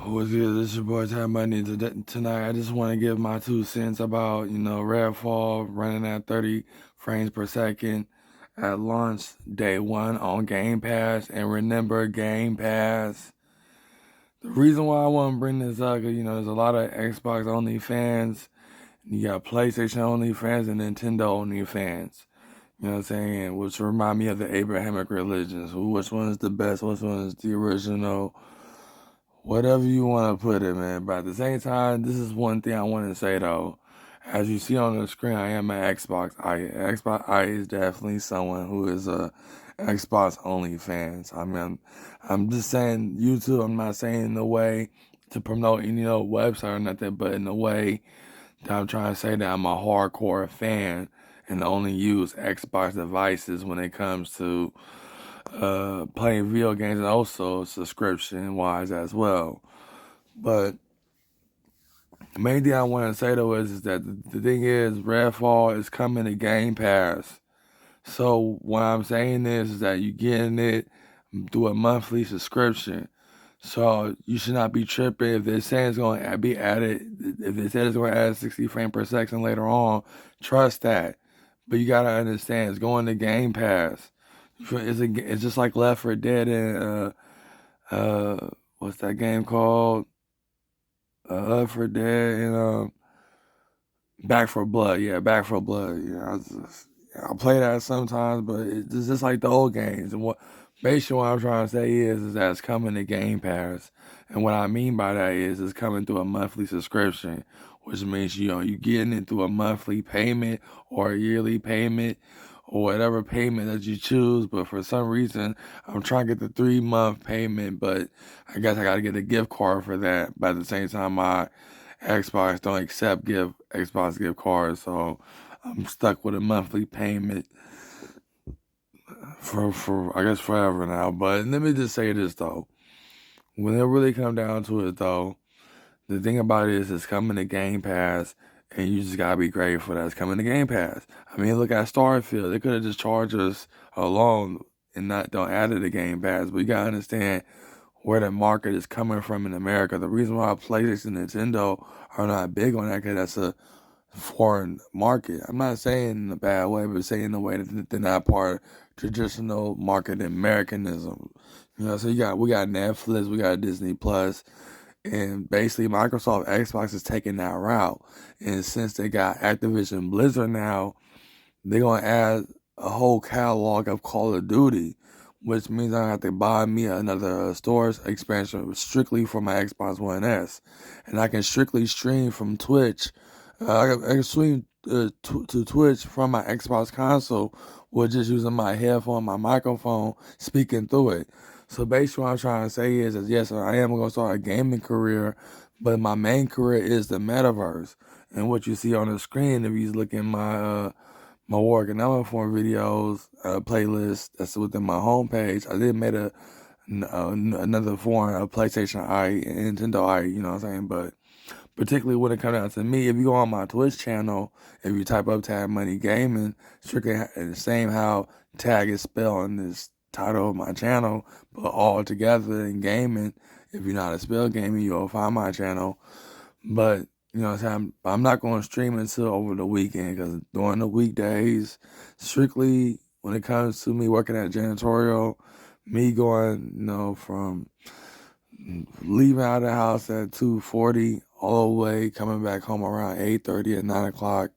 What's good? This is your boy Ty Money. Tonight, I just want to give my 2 cents about, Redfall running at 30 frames per second at launch day one on Game Pass. And remember, Game Pass. The reason why I want to bring this up, because, there's a lot of Xbox only fans. You got PlayStation only fans and Nintendo only fans. You know what I'm saying? Which remind me of the Abrahamic religions. Which one is the best? Which one is the original? Whatever you want to put it, man. But at the same time, this is one thing I want to say, though. As you see on the screen, I am an Xbox-ite. Xbox-ite is definitely someone who is a Xbox-only fan. I mean, I'm just saying YouTube. I'm not saying in the way to promote any website or nothing, but in the way that I'm trying to say that I'm a hardcore fan and only use Xbox devices when it comes to playing video games and also subscription wise as well. But the main thing I want to say though is that the thing is Redfall is coming to Game Pass. So what I'm saying is that you're getting it through a monthly subscription. So you should not be tripping if they're saying it's going to be added. If they said it's going to add 60 frames per second later on, trust that. But you gotta understand it's going to Game Pass. It's just like Left 4 Dead and what's that game called? Left 4 Dead and Back 4 Blood. Yeah, Back 4 Blood. Yeah, I play that sometimes, but it's just like the old games. And basically what I'm trying to say is that it's coming to Game Pass, and what I mean by that is it's coming through a monthly subscription, which means you're getting it through a monthly payment or a yearly payment or whatever payment that you choose. But for some reason, I'm trying to get the 3-month payment, but I guess I got to get a gift card for that. But at the same time, my Xbox don't accept Xbox gift cards, so I'm stuck with a monthly payment for I guess forever now. But let me just say this though. When it really come down to it though, the thing about it is it's coming to Game Pass, and you just gotta be grateful that it's coming to Game Pass. I mean, look at Starfield. They could have just charged us alone and don't add it to Game Pass. But you gotta understand where the market is coming from in America. The reason why PlayStation and Nintendo are not big on that, because that's a foreign market. I'm not saying in a bad way, but saying in the way that they're not part of traditional market Americanism. So we got Netflix, we got Disney Plus, and basically Microsoft Xbox is taking that route. And since they got Activision Blizzard now, they're gonna add a whole catalog of Call of Duty, which means I have to buy me another storage expansion strictly for my Xbox One S, and I can strictly stream from Twitch. I can stream to Twitch from my Xbox console with just using my headphone, my microphone, speaking through it. So basically what I'm trying to say is that yes, I am going to start a gaming career, but my main career is the metaverse. And what you see on the screen, if you look at my work and I'm for videos, playlist that's within my homepage, I did make another form of PlayStation-ite and Nintendo-ite, you know what I'm saying? But particularly when it comes down to me, if you go on my Twitch channel, if you type up Tag Money Gaming, strictly the same how tag is spelled in this title of my channel, but all together in gaming, if you're not a spell gaming, you'll find my channel. But, what I'm saying, I'm not going to stream until over the weekend, because during the weekdays, strictly when it comes to me working at janitorial, me going, from leaving out of the house at 2:40 all the way coming back home around 8:30 at 9 o'clock.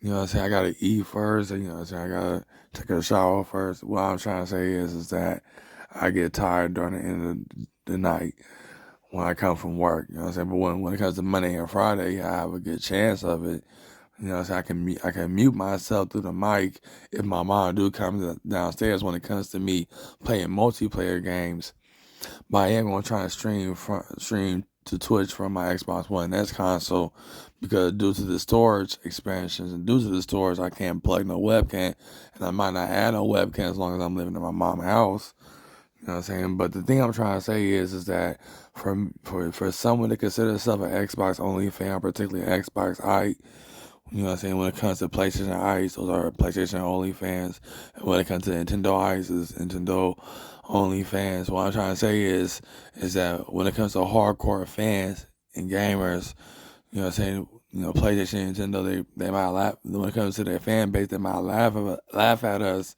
I gotta eat first, and I gotta take a shower first. What I'm trying to say is that I get tired during the end of the night when I come from work. But when it comes to Monday and Friday, I have a good chance of it. I can mute myself through the mic if my mom do come downstairs when it comes to me playing multiplayer games. But I am going to try to stream to Twitch from my Xbox One S console, because due to the storage expansions and due to the storage, I can't plug no webcam, and I might not add no webcam as long as I'm living in my mom's house. You know what I'm saying? But the thing I'm trying to say is that for someone to consider themselves an Xbox only fan, particularly Xbox-ite, You know what I'm saying? When it comes to PlayStation Ice, those are PlayStation only fans. And when it comes to Nintendo Ice, it's Nintendo only fans. What I'm trying to say is that when it comes to hardcore fans and gamers, you know what I'm saying? You know, PlayStation and Nintendo, they might laugh. When it comes to their fan base, they might laugh at us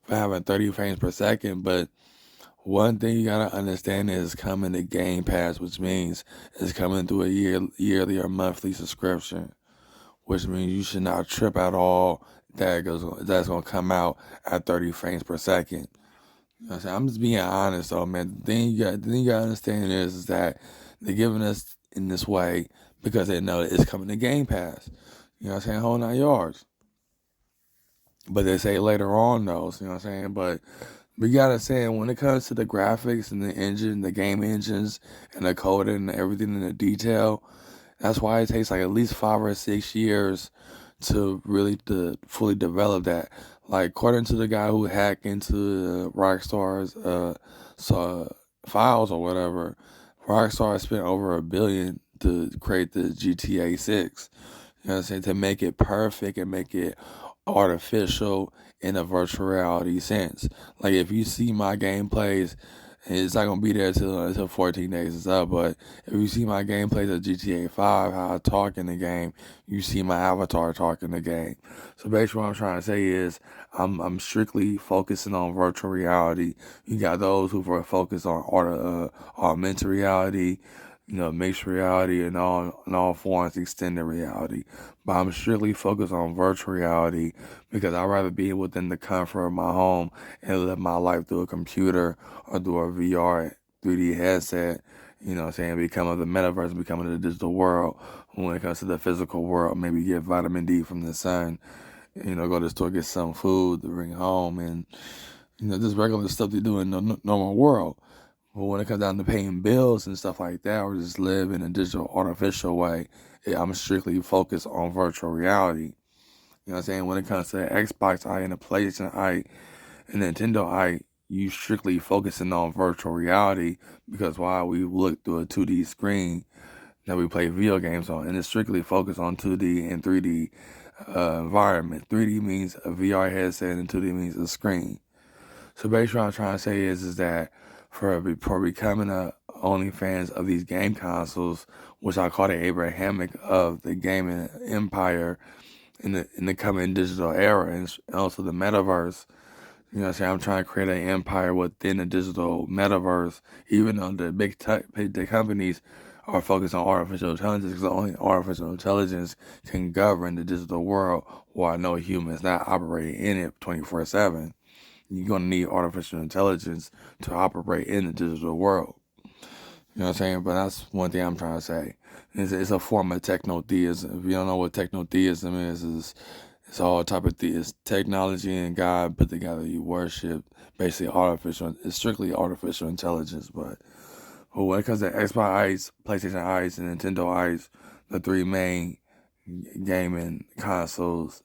for having 30 frames per second. But one thing you gotta understand is coming to Game Pass, which means it's coming through a yearly or monthly subscription, which means you should not trip at all that's gonna come out at 30 frames per second. You know what I'm saying? I'm just being honest though, man. The thing you gotta understand is that they're giving us in this way because they know that it's coming to Game Pass. You know what I'm saying? Whole 9 yards. But they say later on though, you know what I'm saying? But we gotta say when it comes to the graphics and the engine, the game engines and the coding and everything in the detail, that's why it takes like at least 5 or 6 years to fully develop that. Like according to the guy who hacked into Rockstar's files or whatever, Rockstar spent over $1 billion to create the GTA 6. You know what I'm saying? To make it perfect and make it artificial in a virtual reality sense. Like if you see my gameplays, it's not gonna be there until 14 days is up. But if you see my gameplays of GTA 5, how I talk in the game, you see my avatar talk in the game. So basically, what I'm trying to say is, I'm strictly focusing on virtual reality. You got those who are focused on augmented reality, you know, mixed reality, and all forms extended reality. But I'm strictly focused on virtual reality because I'd rather be within the comfort of my home and live my life through a computer or through a VR 3D headset. You know what I'm saying? Becoming the metaverse, becoming the digital world. When it comes to the physical world, maybe get vitamin D from the sun. You know, go to the store, get some food to bring home, and you know, just regular stuff they do in the normal world. But when it comes down to paying bills and stuff like that, or just live in a digital, artificial way, I'm strictly focused on virtual reality. You know what I'm saying? When it comes to the Xbox-ite and the PlayStation-ite and Nintendo-ite, you strictly focusing on virtual reality because while we look through a 2D screen that we play video games on, and it's strictly focused on 2D and 3D environment. 3D means a VR headset and 2D means a screen. So basically what I'm trying to say is that for becoming a OnlyFans of these game consoles, which I call the Abrahamic of the gaming empire in the coming digital era, and also the metaverse. You know what I'm saying? I'm trying to create an empire within the digital metaverse, even though the the companies are focused on artificial intelligence, because only artificial intelligence can govern the digital world, while no humans not operating in it 24/7. You're going to need artificial intelligence to operate in the digital world. You know what I'm saying? But that's one thing I'm trying to say. It's a form of techno-theism. If you don't know what techno-theism is it's all type of it's technology and God put together. You worship basically it's strictly artificial intelligence. But when it comes to Xbox Ice, PlayStation Ice, and Nintendo Ice, the three main gaming consoles,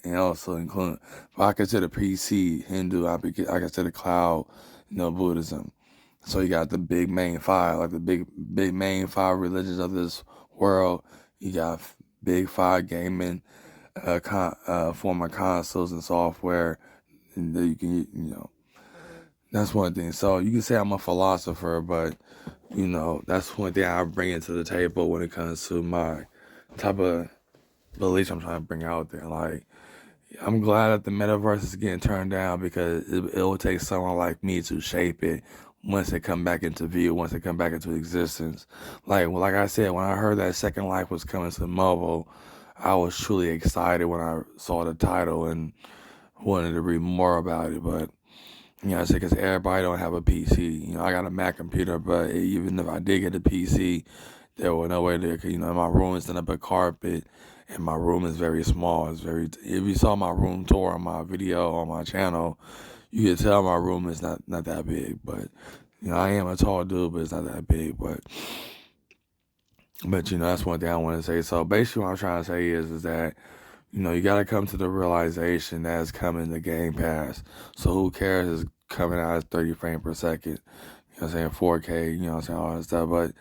and also including, if I consider PC Hindu, I consider cloud, you know, Buddhism. So you got the big main five, like the big main five religions of this world. You got big five gaming form of consoles and software, and that you can, you know, that's one thing. So you can say I'm a philosopher, but you know, that's one thing I bring into the table when it comes to my type of beliefs I'm trying to bring out there. Like, I'm glad that the metaverse is getting turned down because it will take someone like me to shape it once it come back into view, once it come back into existence. Like I said, when I heard that Second Life was coming to mobile, I was truly excited when I saw the title and wanted to read more about it. But you know, I said because everybody don't have a PC. You know, I got a Mac computer, but even if I did get a PC, there was no way there. You know, my room is up a carpet, and my room is very small. It's very. If you saw my room tour on my video on my channel, you could tell my room is not that big. But you know, I am a tall dude, but it's not that big. But you know, that's one thing I want to say. So basically, what I'm trying to say is that you know, you got to come to the realization that it's coming to Game Pass. So who cares? It's coming out at 30 frames per second. You know what I'm saying? 4K. You know what I'm saying? All that stuff, but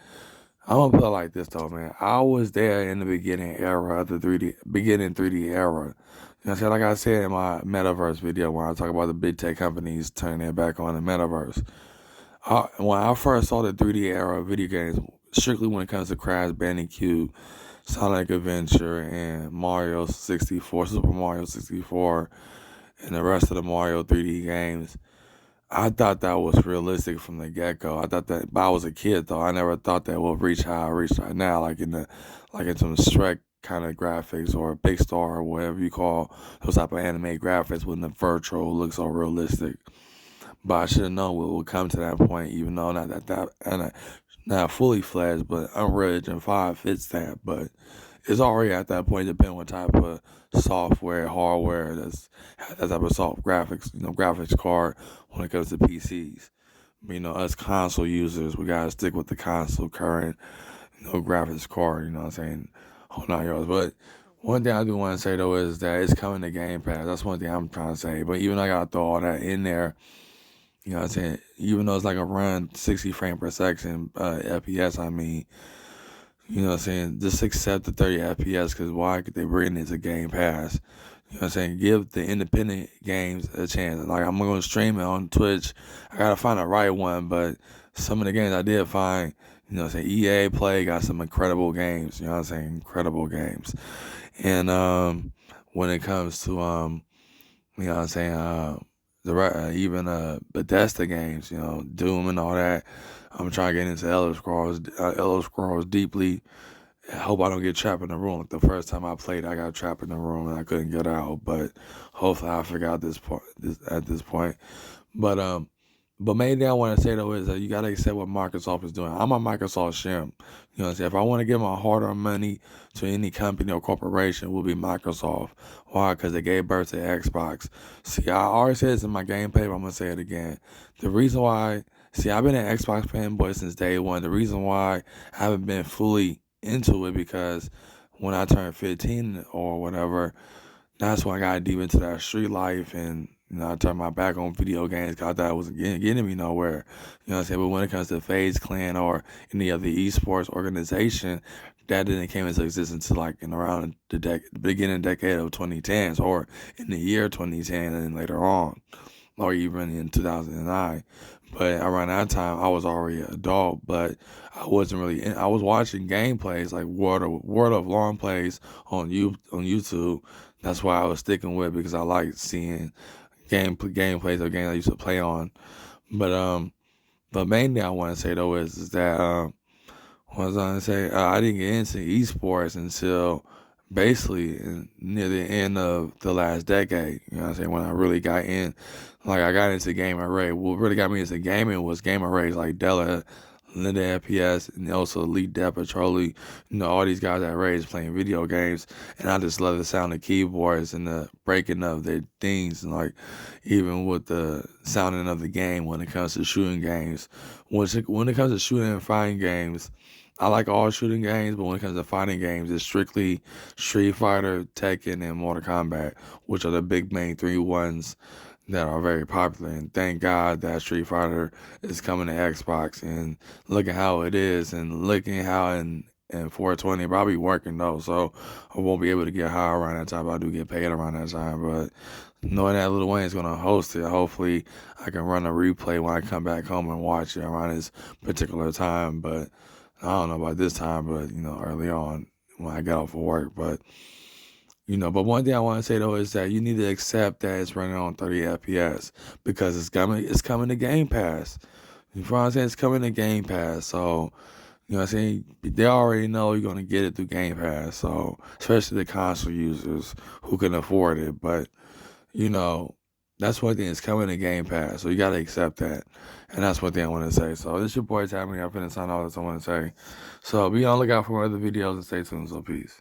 I'm gonna put it like this though, man. I was there in the beginning era of the 3D era. You know what I'm saying? Like I said in my metaverse video when I talk about the big tech companies turning their back on the metaverse. When I first saw the 3D era of video games, strictly when it comes to Crash Bandicoot, Sonic Adventure, and Mario 64, Super Mario 64, and the rest of the Mario 3D games, I thought that was realistic from the get go. I thought that, but I was a kid though. I never thought that would reach how I reached right now, like in some Shrek kind of graphics or Big Star or whatever you call those type of anime graphics when the virtual looks so realistic. But I should have known it would come to that point, even though not fully fledged, but Unreal Engine 5 fits that. But it's already at that point, depending what type of software, hardware that type of soft graphics, graphics card when it comes to PCs. Us console users, we gotta stick with the console current, graphics card. You know what I'm saying? Whole 9 yards. But one thing I do want to say though is that it's coming to Game Pass. That's one thing I'm trying to say. But even though I gotta throw all that in there, you know what I'm saying? Even though it's like a run 60 frame per second FPS, I mean, you know what I'm saying? Just accept the 30 FPS because why could they bring it to Game Pass? You know what I'm saying? Give the independent games a chance. Like, I'm going to stream it on Twitch. I got to find the right one, but some of the games I did find, you know what I'm saying? EA Play got some incredible games. You know what I'm saying? Incredible games. And when it comes to, you know what I'm saying? Even Bethesda games, Doom and all that. I'm trying to get into Elder Scrolls deeply. I hope I don't get trapped in the room. Like the first time I played, I got trapped in the room and I couldn't get out. But hopefully, I figure out at this point. But but main thing I want to say though is that you gotta accept what Microsoft is doing. I'm a Microsoft simp. You know what I'm saying? If I want to give my hard-earned money to any company or corporation, it will be Microsoft. Why? Because they gave birth to Xbox. See, I already said this in my gameplay, but I'm gonna say it again. The reason why, see, I've been an Xbox fanboy since day one. The reason why I haven't been fully into it because when I turned 15 or whatever, that's when I got deep into that street life and I turned my back on video games because I thought it wasn't getting me nowhere. You know what I'm saying? But when it comes to FaZe Clan or any other esports organization, that didn't came into existence until like in around the beginning decade of 2010s or in the year 2010 and then later on or even in 2009. But around that time, I was already an adult, but I wasn't really. I was watching gameplays like World of Long plays on YouTube. That's why I was sticking with it because I like seeing gameplays of games I used to play on. But mainly I want to say though is that what was I gonna say? I didn't get into esports until basically near the end of the last decade. You know what I'm saying? When I really got in, like I got into game array. What really got me into gaming was game arrays like Della, Linda FPS, and also Elite Depth Patrolly. All these guys at Rays playing video games, and I just love the sound of keyboards and the breaking of their things, and like even with the sounding of the game when it comes to shooting games. When it comes to shooting and fighting games, I like all shooting games, but when it comes to fighting games, it's strictly Street Fighter, Tekken, and Mortal Kombat, which are the big main three ones that are very popular. And thank God that Street Fighter is coming to Xbox and looking how it is and looking how in 420, but I'll be working though, so I won't be able to get high around that time. But I do get paid around that time. But knowing that Lil Wayne's gonna host it, hopefully I can run a replay when I come back home and watch it around this particular time. But I don't know about this time, but early on when I get off of work. But one thing I want to say though is that you need to accept that it's running on 30 FPS because it's coming to Game Pass. You know what I'm saying? It's coming to Game Pass. So, you know what I'm saying? They already know you're gonna get it through Game Pass. So, especially the console users who can afford it. But, that's one thing, it's coming to Game Pass. So you gotta accept that. And that's one thing I want to say. So this your boy Tammy. I'm finna sign all this I want to say. So be on the lookout for other videos and stay tuned. So peace.